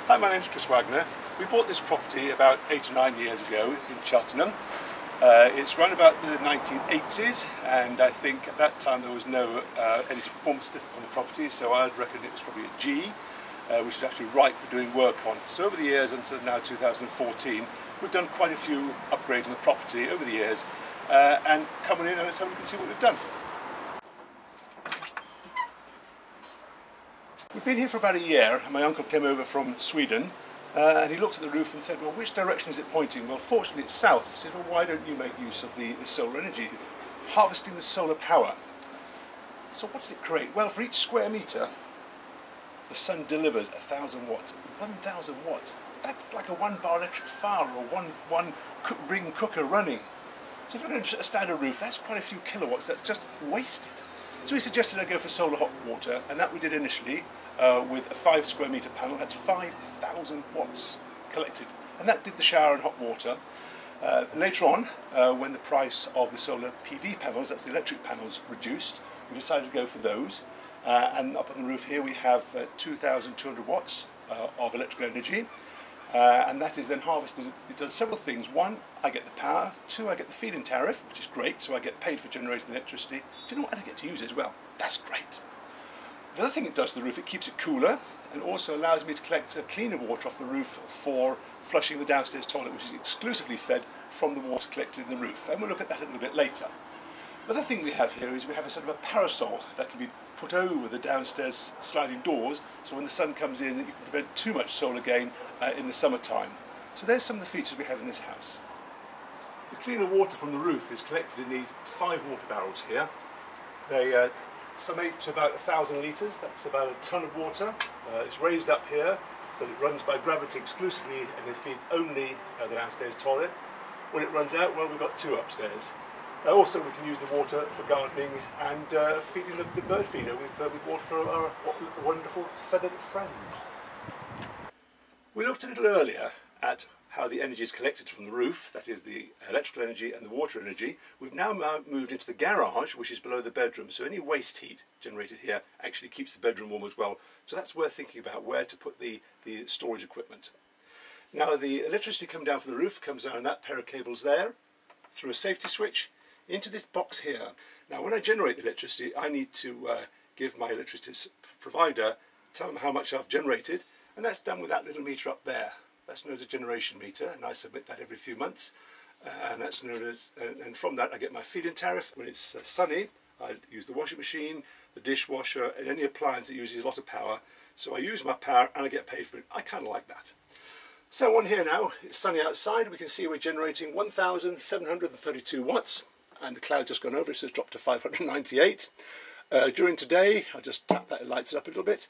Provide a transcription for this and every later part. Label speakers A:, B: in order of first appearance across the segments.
A: Hi, my name's Chris Wagner. We bought this property about 8 or 9 years ago in Cheltenham. It's run about the 1980s, and I think at that time there was no energy performance certificate on the property, so I'd reckon it was probably a G, which is actually right for doing work on. So over the years, until now 2014, we've done quite a few upgrades on the property over the years, and coming in and let's have a look and see what we've done. We've been here for about a year, and my uncle came over from Sweden, and he looked at the roof and said, well, which direction is it pointing? Well, fortunately it's south. He said, well, why don't you make use of the solar energy, harvesting the solar power? So what does it create? Well, for each square metre, the sun delivers 1,000 watts. 1,000 watts. That's like a 1-bar electric fire or one ring cooker running. So if you're on a standard roof, that's quite a few kilowatts. That's just wasted. So we suggested I go for solar hot water, and that we did initially. With a 5 square metre panel, that's 5,000 watts collected, and that did the shower and hot water. Later on, when the price of the solar PV panels, that's the electric panels, reduced, we decided to go for those, and up on the roof here we have 2,200 watts of electrical energy, and that is then harvested. It does several things. One, I get the power. Two, I get the feed-in tariff, which is great, so I get paid for generating electricity. Do you know what? I get to use it as well. That's great. The other thing it does to the roof, it keeps it cooler and also allows me to collect cleaner water off the roof for flushing the downstairs toilet, which is exclusively fed from the water collected in the roof, and we'll look at that a little bit later. The other thing we have here is we have a sort of a parasol that can be put over the downstairs sliding doors, so when the sun comes in you can prevent too much solar gain in the summertime. So there's some of the features we have in this house. The cleaner water from the roof is collected in these 5 water barrels here. They summate to about 1,000 litres, that's about a tonne of water. It's raised up here, so it runs by gravity exclusively, and they feed only the downstairs toilet. When it runs out, well, we've got 2 upstairs. Also, we can use the water for gardening and feeding the bird feeder with water for our wonderful feathered friends. We looked a little earlier at how the energy is collected from the roof, that is the electrical energy and the water energy. We've now moved into the garage, which is below the bedroom, so any waste heat generated here actually keeps the bedroom warm as well. So that's worth thinking about where to put the storage equipment. Now the electricity coming down from the roof comes down that pair of cables there, through a safety switch, into this box here. Now when I generate the electricity, I need to give my electricity provider, tell them how much I've generated, and that's done with that little meter up there. That's known as a generation meter, and I submit that every few months, and that's known as, and from that I get my feed-in tariff. When it's sunny, I use the washing machine, the dishwasher, and any appliance that uses a lot of power. So I use my power and I get paid for it. I kind of like that. So on here now, it's sunny outside. We can see we're generating 1,732 watts, and the cloud just gone over, it says dropped to 598. During today, I'll just tap that, it lights it up a little bit.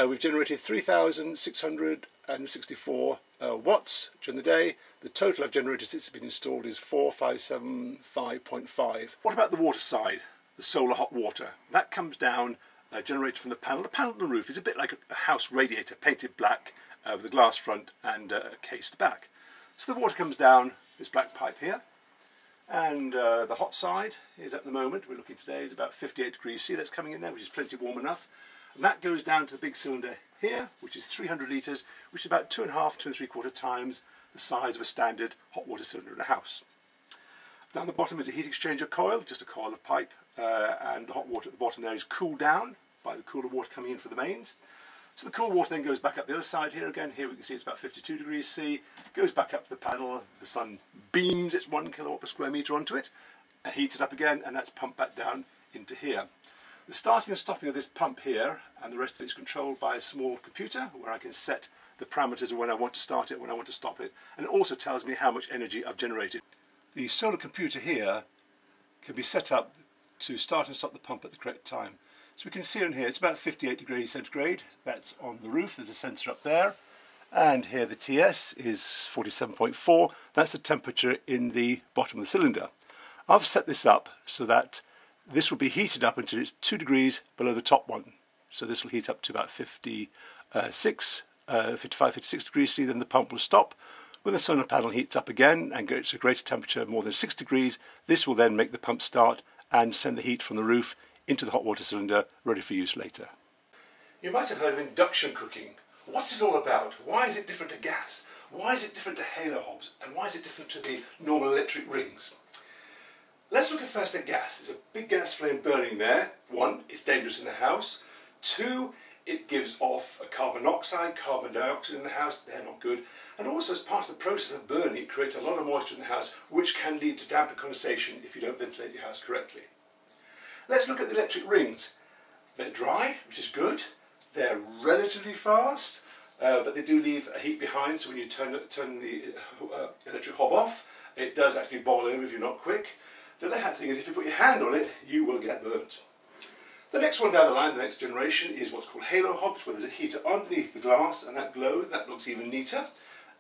A: We've generated 3,664 watts during the day. The total I've generated since it's been installed is 4,575.5. What about the water side, the solar hot water? That comes down, generated from the panel. The panel on the roof is a bit like a house radiator, painted black with a glass front and a cased back. So the water comes down this black pipe here. And the hot side is at the moment, we're looking today, is about 58 degrees C. That's coming in there, which is plenty warm enough. And that goes down to the big cylinder here, which is 300 litres, which is about 2.5 to 3/4 times the size of a standard hot water cylinder in a house. Down the bottom is a heat exchanger coil, just a coil of pipe, and the hot water at the bottom there is cooled down by the cooler water coming in for the mains. So the cool water then goes back up the other side here again. Here we can see it's about 52 degrees C. Goes back up to the panel. The sun beams its 1 kilowatt per square metre onto it, and heats it up again, and that's pumped back down into here. The starting and stopping of this pump here, and the rest of it is controlled by a small computer where I can set the parameters of when I want to start it, when I want to stop it, and it also tells me how much energy I've generated. The solar computer here can be set up to start and stop the pump at the correct time. So we can see on here, it's about 58 degrees centigrade. That's on the roof, there's a sensor up there. And here the TS is 47.4. That's the temperature in the bottom of the cylinder. I've set this up so that this will be heated up until it's 2 degrees below the top one. So this will heat up to about 55, 56 degrees C, then the pump will stop. When the solar panel heats up again and gets a greater temperature, more than 6 degrees, this will then make the pump start and send the heat from the roof into the hot water cylinder, ready for use later. You might have heard of induction cooking, What's it all about? Why is it different to gas? Why is it different to halo hobs? And why is it different to the normal electric rings? Let's look at first at gas. There's a big gas flame burning there. One, it's dangerous in the house. Two, it gives off a carbon monoxide, carbon dioxide in the house. They're not good. And also, as part of the process of burning, it creates a lot of moisture in the house, which can lead to damp and condensation if you don't ventilate your house correctly. Let's look at the electric rings. They're dry, which is good. They're relatively fast, but they do leave a heat behind, so when you turn the electric hob off, it does actually boil over if you're not quick. The other thing is, if you put your hand on it, you will get burnt. The next one down the line, the next generation, is what's called halo hobs, where there's a heater underneath the glass, and that glows, that looks even neater.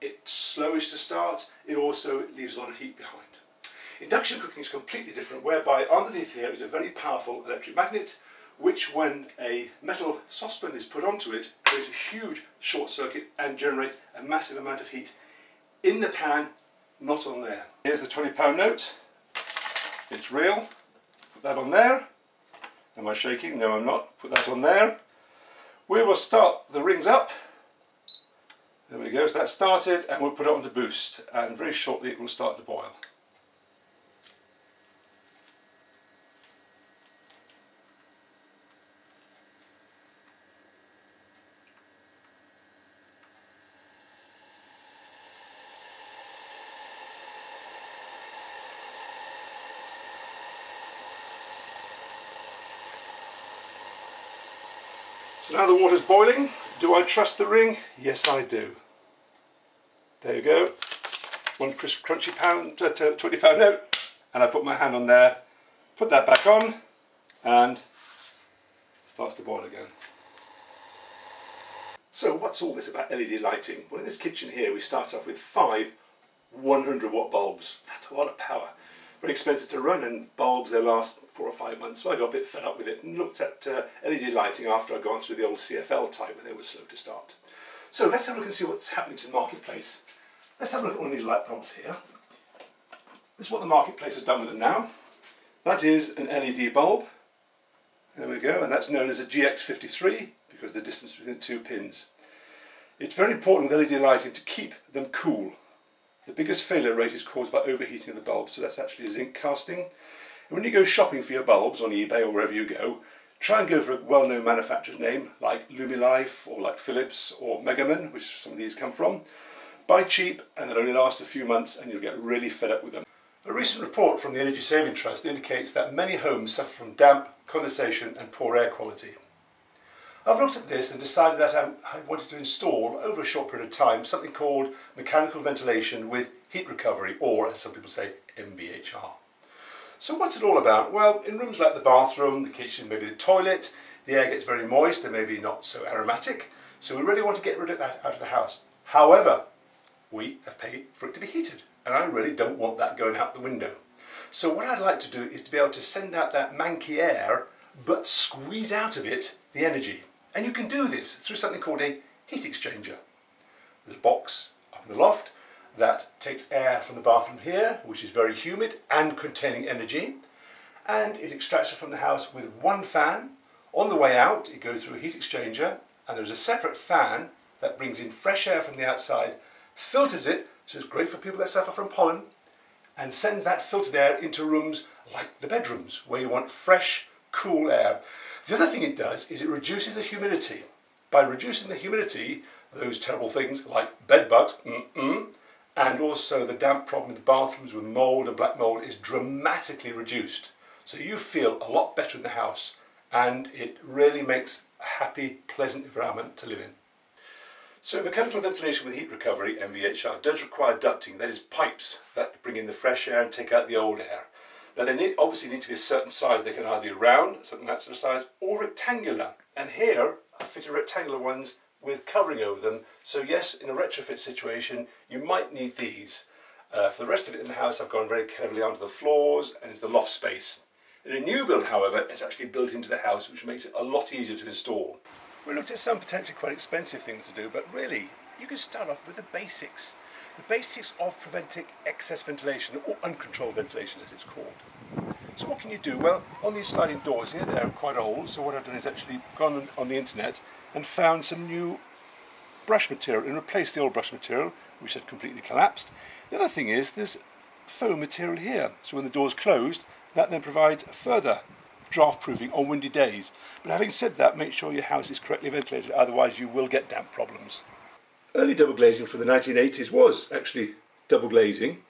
A: It's slowish to start, it also leaves a lot of heat behind. Induction cooking is completely different, whereby underneath here is a very powerful electric magnet, which when a metal saucepan is put onto it, creates a huge short circuit and generates a massive amount of heat in the pan, not on there. Here's the £20 note. It's real. Put that on there. Am I shaking? No, I'm not. Put that on there. We will start the rings up. There we go. So that's started, and we'll put it on to boost, and very shortly it will start to boil. So now the water's boiling. Do I trust the ring? Yes, I do. There you go. One crisp, crunchy £20 note. And I put my hand on there, put that back on, and it starts to boil again. So what's all this about LED lighting? Well, in this kitchen here, we start off with 5 100-watt bulbs. That's a lot of power. Very expensive to run, and bulbs, they last 4 or 5 months, so I got a bit fed up with it and looked at LED lighting after I'd gone through the old CFL type when they were slow to start. So let's have a look and see what's happening to the marketplace. Let's have a look at one of these light bulbs here. This is what the marketplace has done with them now. That is an LED bulb. There we go, and that's known as a GX53 because of the distance between the 2 pins. It's very important with LED lighting to keep them cool. The biggest failure rate is caused by overheating of the bulb, so that's actually a zinc casting. And when you go shopping for your bulbs on eBay or wherever you go, try and go for a well-known manufacturer's name like Lumilife or like Philips or Megaman, which some of these come from. Buy cheap, and they'll only last a few months, and you'll get really fed up with them. A recent report from the Energy Saving Trust indicates that many homes suffer from damp, condensation and poor air quality. I've looked at this and decided that I wanted to install, over a short period of time, something called mechanical ventilation with heat recovery, or as some people say, MVHR. So what's it all about? Well, in rooms like the bathroom, the kitchen, maybe the toilet, the air gets very moist and maybe not so aromatic, so we really want to get rid of that out of the house. However, we have paid for it to be heated, and I really don't want that going out the window. So what I'd like to do is to be able to send out that manky air, but squeeze out of it the energy. And you can do this through something called a heat exchanger. There's a box up in the loft that takes air from the bathroom here, which is very humid and containing energy, and it extracts it from the house with one fan. On the way out, it goes through a heat exchanger, and there's a separate fan that brings in fresh air from the outside, filters it, so it's great for people that suffer from pollen, and sends that filtered air into rooms like the bedrooms, where you want fresh, cool air. The other thing it does is it reduces the humidity. By reducing the humidity, those terrible things like bed bugs, and also the damp problem in the bathrooms with mould and black mould is dramatically reduced. So you feel a lot better in the house, and it really makes a happy, pleasant environment to live in. So mechanical ventilation with heat recovery, MVHR, does require ducting, that is pipes that bring in the fresh air and take out the old air. Now they obviously need to be a certain size. They can either be round, something that sort of size, or rectangular. And here I fitted rectangular ones with covering over them. So yes, in a retrofit situation, you might need these. For the rest of it in the house, I've gone very cleverly onto the floors and into the loft space. In a new build, however, it's actually built into the house, which makes it a lot easier to install. We looked at some potentially quite expensive things to do, but really, you can start off with the basics. The basics of preventing excess ventilation, or uncontrolled ventilation as it's called. So what can you do? Well, on these sliding doors here, they're quite old, so what I've done is actually gone on the internet and found some new brush material and replace the old brush material, which had completely collapsed. The other thing is there's foam material here, so when the door's closed, that then provides further draft proofing on windy days. But having said that, make sure your house is correctly ventilated, otherwise you will get damp problems. Early double glazing from the 1980s was actually double glazing,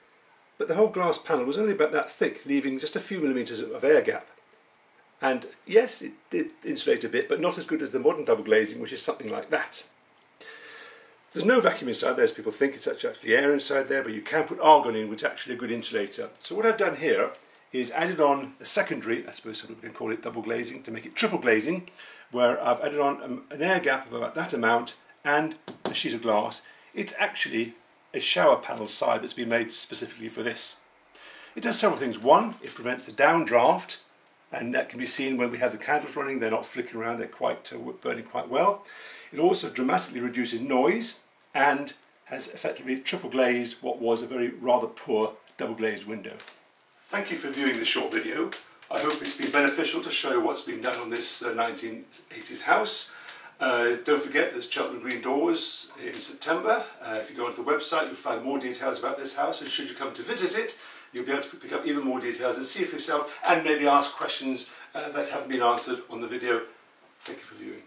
A: but the whole glass panel was only about that thick, leaving just a few millimetres of air gap. And yes, it did insulate a bit, but not as good as the modern double glazing, which is something like that. There's no vacuum inside there, as people think. It's actually air inside there, but you can put argon in, which is actually a good insulator. So what I've done here is added on a secondary, I suppose some people can call it double glazing, to make it triple glazing, where I've added on an air gap of about that amount and a sheet of glass. It's actually a shower panel side that's been made specifically for this. It does several things. One, it prevents the downdraft, and that can be seen when we have the candles running. They're not flickering around, they're burning quite well. It also dramatically reduces noise and has effectively triple glazed what was a very rather poor double glazed window. Thank you for viewing this short video. I hope it's been beneficial to show what's been done on this 1980s house. Don't forget there's Cheltenham Green Doors in September. If you go onto the website, you'll find more details about this house, and should you come to visit it, you'll be able to pick up even more details and see for yourself, and maybe ask questions that haven't been answered on the video. Thank you for viewing.